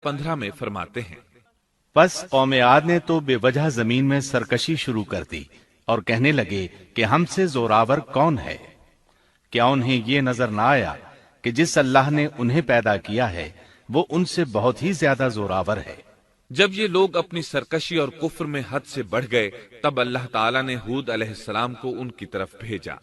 15 में फरमाते हैं, बस कौम आद ने तो बेवजह जमीन में सरकशी शुरू कर दी और कहने लगे कि हमसे जोरावर कौन है। क्या उन्हें ये नजर ना आया कि जिस अल्लाह ने उन्हें पैदा किया है वो उनसे बहुत ही ज्यादा जोरावर है। जब ये लोग अपनी सरकशी और कुफ्र में हद से बढ़ गए, तब अल्लाह ताला ने हूद अलैहिस्सलाम को उनकी तरफ भेजा।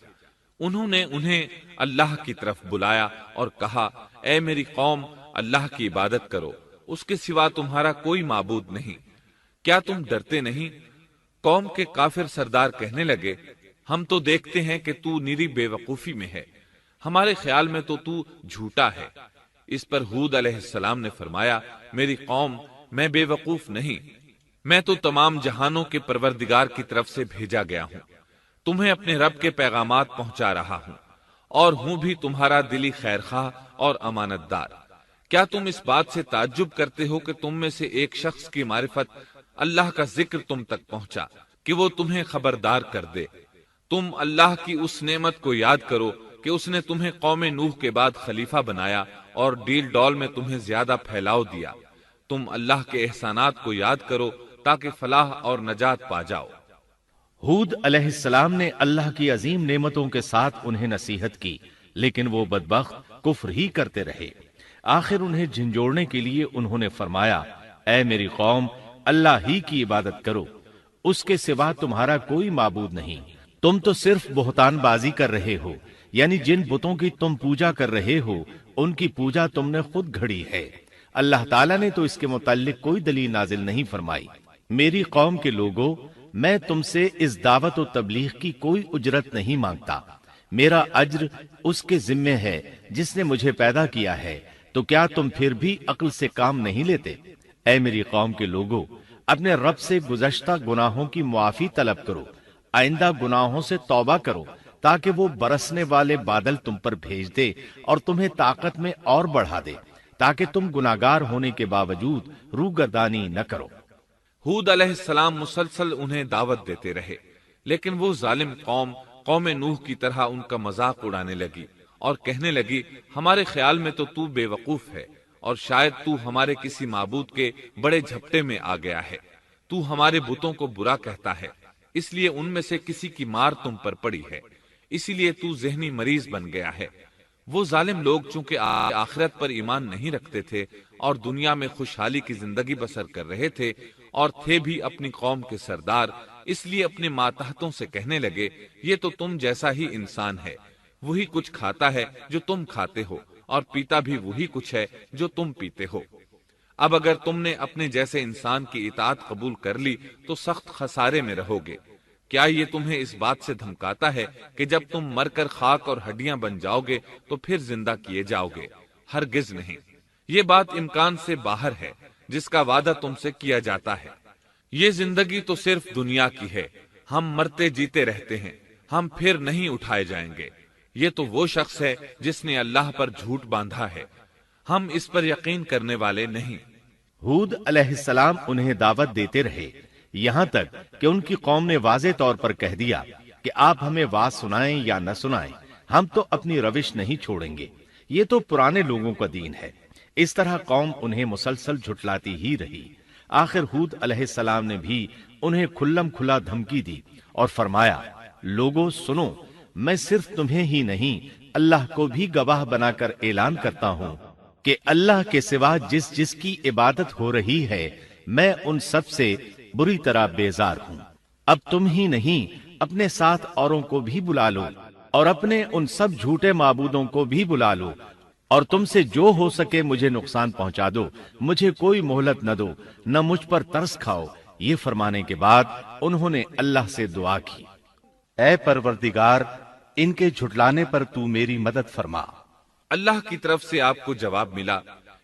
उन्होंने उन्हें अल्लाह की तरफ बुलाया और कहा, ऐ मेरी कौम, अल्लाह की इबादत करो, उसके सिवा तुम्हारा कोई माबूद नहीं। क्या तुम डरते नहीं? कौम के काफिर सरदार कहने लगे, हम तो देखते हैं कि तू निरी बेवकूफी में है, हमारे ख्याल में तो तू झूठा है। इस पर हूद अलैहिस्सलाम ने फरमाया, मेरी कौम, मैं बेवकूफ नहीं, मैं तो तमाम जहानों के परवरदिगार की तरफ से भेजा गया हूं, तुम्हें अपने रब के पैगामात पहुंचा रहा हूं और हूं भी तुम्हारा दिली खैरखाह और अमानतदार। क्या तुम इस बात से ताज्जुब करते हो कि तुम में से एक शख्स की मारिफत, अल्लाह का जिक्र तुम तक पहुंचा कि वो तुम्हें खबरदार कर दे? तुम अल्लाह की उस नेमत को याद करो कि उसने तुम्हें कौम नूह के बाद खलीफा बनाया और डील डॉल में तुम्हें ज्यादा फैलाव दिया। तुम अल्लाह के एहसानात को याद करो ताकि फलाह और नजात पा जाओ। हूद अलैहिस्सलाम ने अल्लाह की अजीम नेमतों के साथ उन्हें नसीहत की, लेकिन वो बदबख्त कुफ्र ही करते रहे। आखिर उन्हें झिंझोड़ने के लिए उन्होंने फरमाया, ऐ मेरी कौम, अल्लाह ही की इबादत करो, उसके सिवा तुम्हारा कोई माबूद नहीं। तुम तो सिर्फ बोहतानबाजी कर रहे हो, यानी जिन बुतों की तुम पूजा कर रहे हो उनकी पूजा तुमने खुद घड़ी है। अल्लाह ताला ने तो इसके मुताल्लिक कोई दलील नाजिल नहीं फरमाई। मेरी कौम के लोगों, मैं तुमसे इस दावत और तबलीग की कोई उजरत नहीं मांगता, मेरा अज्र उसके जिम्मे है जिसने मुझे पैदा किया है। तो क्या तुम फिर भी अक्ल से काम नहीं लेते? ऐ मेरी कौम के लोगों, अपने रब से गुज़श्ता गुनाहों की मुआफी तलब करो, आइंदा गुनाहों से तौबा करो, ताकि वो बरसने वाले बादल तुम पर भेज दे और तुम्हें ताकत में और बढ़ा दे, ताकि तुम गुनाहगार होने के बावजूद रूगर्दानी न करो। हूद अलैहिस्सलाम मुसलसल उन्हें दावत देते रहे, लेकिन वो जालिम कौम कौम नूह की तरह उनका मजाक उड़ाने लगी और कहने लगी, हमारे ख्याल में तो तू बेवकूफ है और शायद तू हमारे किसी माबूद के बड़े झपटे में आ गया है। तू हमारे बुतों को बुरा कहता है, इसलिए उनमें से किसी की मार तुम पर पड़ी है, इसीलिए तू ज़हनी मरीज बन गया है। वो जालिम लोग चूंकि आखिरत पर ईमान नहीं रखते थे और दुनिया में खुशहाली की जिंदगी बसर कर रहे थे और थे भी अपनी कौम के सरदार, इसलिए अपने मातहतों से कहने लगे, ये तो तुम जैसा ही इंसान है, वही कुछ खाता है जो तुम खाते हो और पीता भी वही कुछ है जो तुम पीते हो। अब अगर तुमने अपने जैसे इंसान की इताअत कबूल कर ली तो सख्त खसारे में रहोगे। क्या ये तुम्हें इस बात से धमकाता है कि जब तुम मरकर खाक और हड्डियां बन जाओगे तो फिर जिंदा किए जाओगे? हरगिज नहीं, ये बात इम्कान से बाहर है जिसका वादा तुमसे किया जाता है। ये जिंदगी तो सिर्फ दुनिया की है, हम मरते जीते रहते हैं, हम फिर नहीं उठाए जाएंगे। ये तो वो शख्स है जिसने अल्लाह पर झूठ बांधा है, हम इस पर यकीन करने वाले नहीं। हूद अलैहिस्सलाम उन्हें दावत देते रहे, यहाँ तक कि उनकी कौम ने वाज़े तौर पर कह दिया कि आप हमें वाज सुनाएं या न सुनाएं, हम तो अपनी रविश नहीं छोड़ेंगे, ये तो पुराने लोगों का दीन है। इस तरह कौम उन्हें मुसलसल झुटलाती ही रही। आखिर हूद अलैहिस्सलाम ने भी उन्हें खुल्लम खुला धमकी दी और फरमाया, लोगों सुनो, मैं सिर्फ तुम्हें ही नहीं अल्लाह को भी गवाह बनाकर ऐलान करता हूँ कि अल्लाह के सिवा जिस जिसकी इबादत हो रही है, मैं उन सब से बुरी तरह बेजार हूँ। अब तुम ही नहीं, अपने साथ औरों को भी बुला लो और अपने उन सब झूठे माबूदों को भी बुला लो और तुमसे जो हो सके मुझे नुकसान पहुंचा दो, मुझे कोई मोहलत न दो, न मुझ पर तरस खाओ। ये फरमाने के बाद उन्होंने अल्लाह से दुआ की, ऐ परवरदिगार, इनके झुटलाने पर तू मेरी मदद फरमा। अल्लाह की तरफ से आपको जवाब मिला,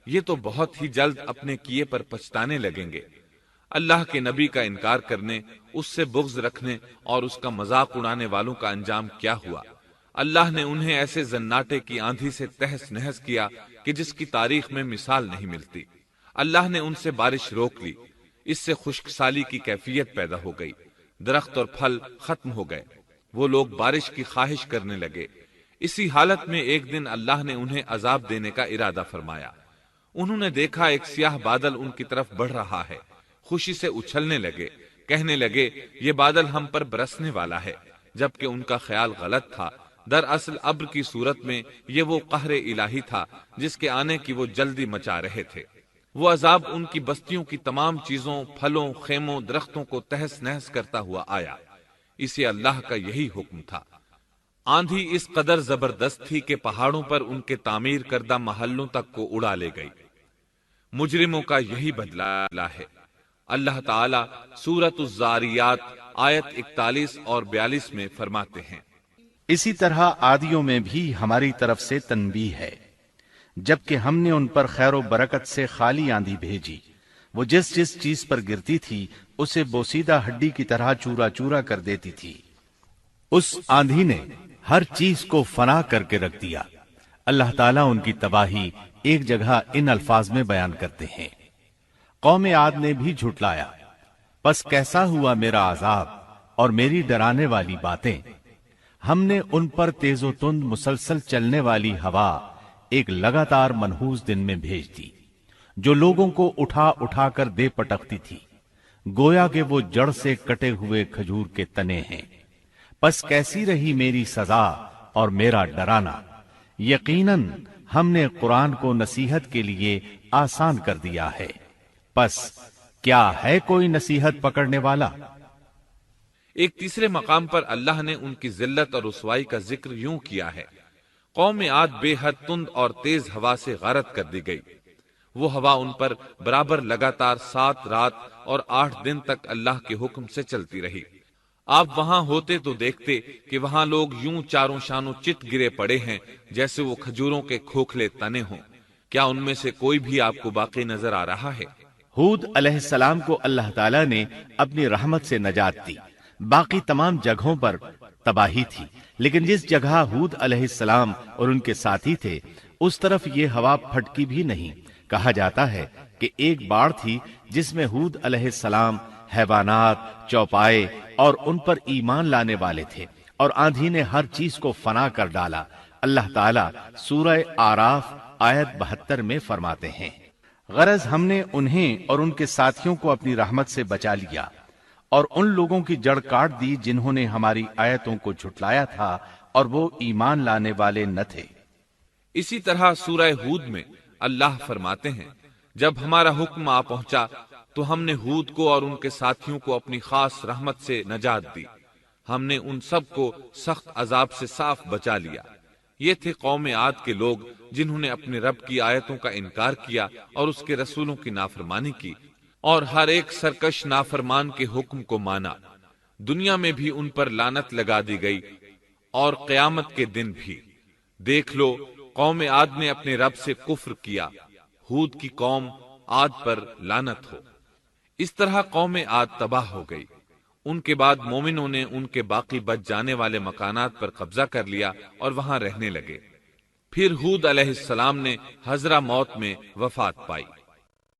ये तो बहुत ही जल्द अपने किए पर पछताने लगेंगे। अल्लाह के नबी का इनकार करने, उससे बुग़्ज़ रखने और उसका मजाक उड़ाने वालों का अंजाम क्या हुआ? अल्लाह ने उन्हें ऐसे जन्नाटे की आंधी से तहस नहस किया कि जिसकी तारीख में मिसाल नहीं मिलती। अल्लाह ने उनसे बारिश रोक ली, इससे खुश्कसाली की कैफियत पैदा हो गई, दरख्त और फल खत्म हो गए, वो लोग बारिश की ख्वाहिश करने लगे। इसी हालत में एक दिन अल्लाह ने उन्हें अजाब देने का इरादा फरमाया। انہوں نے دیکھا ایک سیاہ بادل ان کی طرف بڑھ رہا ہے، خوشی سے اچھلنے لگے، کہنے لگے یہ بادل ہم پر برسنے والا ہے، جبکہ ان کا خیال غلط تھا۔ دراصل ابر کی صورت میں یہ وہ قہر الہی تھا جس کے آنے کی وہ جلدی مچا رہے تھے۔ وہ عذاب ان کی بستیوں کی تمام چیزوں، پھلوں، خیموں، درختوں کو تہس نہس کرتا ہوا آیا۔ اسے اللہ کا یہی حکم تھا۔ آندھی اس قدر زبردست تھی کہ پہاڑوں پر ان کے تعمیر کردہ محلوں تک کو اڑا لے گئی۔ مجرموں کا یہی بدلہ ہے۔ اللہ تعالی سورۃ الزاریات آیت 41 اور 42 میں فرماتے ہیں، اسی طرح عادیوں میں بھی ہماری طرف سے تنبیہ ہے، جبکہ ہم نے ان پر خیر و برکت سے خالی آندھی بھیجی، وہ جس جس چیز پر گرتی تھی اسے بوسیدہ ہڈی کی طرح چورا چورا کر دیتی تھی۔ اس آندھی نے ہر چیز کو فنا کر کے رکھ دیا۔ اللہ تعالیٰ ان کی تباہی ایک جگہ ان الفاظ میں بیان کرتے ہیں، قوم عاد نے بھی جھٹلایا، پس کیسا ہوا میرا عذاب اور میری ڈرانے والی باتیں۔ ہم نے ان پر تیز و تند مسلسل چلنے والی ہوا ایک لگاتار منحوس دن میں بھیج دی، جو لوگوں کو اٹھا اٹھا کر دے پٹکتی تھی، گویا کہ وہ جڑ سے کٹے ہوئے کھجور کے تنے ہیں۔ پس کیسی رہی میری سزا اور میرا ڈرانا۔ یقیناً ہم نے قرآن کو نصیحت کے لیے آسان کر دیا ہے، پس کیا ہے کوئی نصیحت پکڑنے والا؟ ایک تیسرے مقام پر اللہ نے ان کی ذلت اور رسوائی کا ذکر یوں کیا ہے، قوم عاد بے حد تند اور تیز ہوا سے غارت کر دی گئی۔ وہ ہوا ان پر برابر لگاتار 7 رات اور 8 دن تک اللہ کے حکم سے چلتی رہی۔ آپ وہاں ہوتے تو دیکھتے کہ وہاں لوگ یوں چاروں شانوں چت گرے پڑے ہیں جیسے وہ کھجوروں کے کھوکھلے تنے ہوں۔ کیا ان میں سے کوئی بھی آپ کو باقی نظر آ رہا ہے؟ ہود علیہ السلام کو اللہ تعالیٰ نے اپنی رحمت سے نجات دی۔ باقی تمام جگہوں پر تباہی تھی، لیکن جس جگہ ہود علیہ السلام اور ان کے ساتھی تھے اس طرف یہ ہوا پھٹکی بھی نہیں۔ کہا جاتا ہے کہ ایک باڑ تھی جس میں ہود علیہ السلام، حیوانات، چوپائے اور ان پر ایمان لانے والے تھے، اور آندھی نے ہر چیز کو فنا کر ڈالا۔ اللہ تعالیٰ سورہ آراف آیت 72 میں فرماتے ہیں، غرض ہم نے انہیں اور ان کے ساتھیوں کو اپنی رحمت سے بچا لیا اور ان لوگوں کی جڑ کاٹ دی جنہوں نے ہماری آیتوں کو جھٹلایا تھا اور وہ ایمان لانے والے نہ تھے۔ اسی طرح سورہ ہود میں اللہ فرماتے ہیں، جب ہمارا حکم آ پہنچا تو ہم نے ہود کو اور ان کے ساتھیوں کو اپنی خاص رحمت سے نجات دی۔ ہم نے ان سب کو سخت عذاب سے صاف بچا لیا۔ یہ تھے قوم عاد کے لوگ جنہوں نے اپنے رب کی آیتوں کا انکار کیا اور اس کے رسولوں کی نافرمانی کی، اور ہر ایک سرکش نافرمان کے حکم کو مانا۔ دنیا میں بھی ان پر لعنت لگا دی گئی اور قیامت کے دن بھی۔ دیکھ لو، قوم عاد نے اپنے رب سے کفر کیا، ہود کی قوم عاد پر لعنت ہو۔ اس طرح قوم عاد تباہ ہو گئی۔ ان کے بعد مومنوں نے ان کے باقی بچ جانے والے مکانات پر قبضہ کر لیا اور وہاں رہنے لگے۔ پھر ہود علیہ السلام نے حضرہ موت میں وفات پائی۔